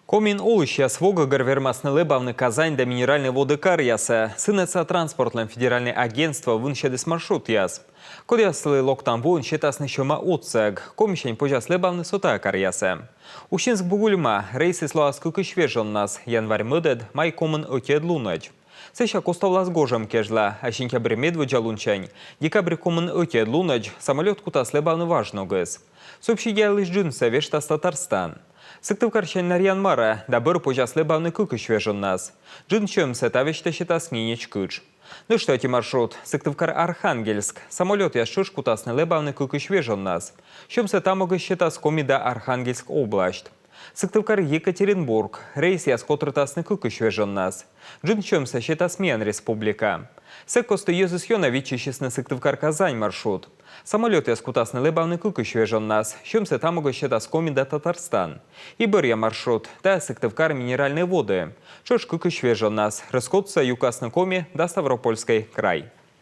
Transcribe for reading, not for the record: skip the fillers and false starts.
Комін олыща свога гарвермасны лебавны Казань да минеральной воды Карьяса. Сынеца транспортлен федеральное агентство вынщедес маршрут яс. Кодяслы локтан буын щетасны шома отцег. Комишень пожас лебавны сота Карьяса. Ущинск бугульма рейсы слоаскы кышвежон нас. Январь мыдед, май комын отед лунач. Сеща костовлас гожем кежла, а сентябрь медведжа лунчань. Декабрь комын отед лунач, самолет кутас лебавны важно гэс. Сообщия лишь джинса вештас Татарстан. Сыктывкарчан нарьян мара, да бір пожас лебавны кыкыш вежон нас. Джинчем сетавечта щитас нинеч кыч. Ну что эти маршрут? Сыктывкар Архангельск. Самолет я шиш кутасны лебавны кыкыш вежон нас. Чем сетамога щитас комида Архангельск область. Сыктывкар Екатеринбург. Рейс я скотрытасны кыкыш вежон нас. Джинчем се щитас мен республика. Секосты езус йоновичи щисны Сыктывкар Казань маршрут. Самолет я скутасны лебавны кыкыш вежон нас. Чем се тамога щитас комида Татарстан. И бырья маршрут. Да Сыктывкар минеральные воды. Чош кыкыш вежон нас. Раскотца юкасны коми да Ставропольской край.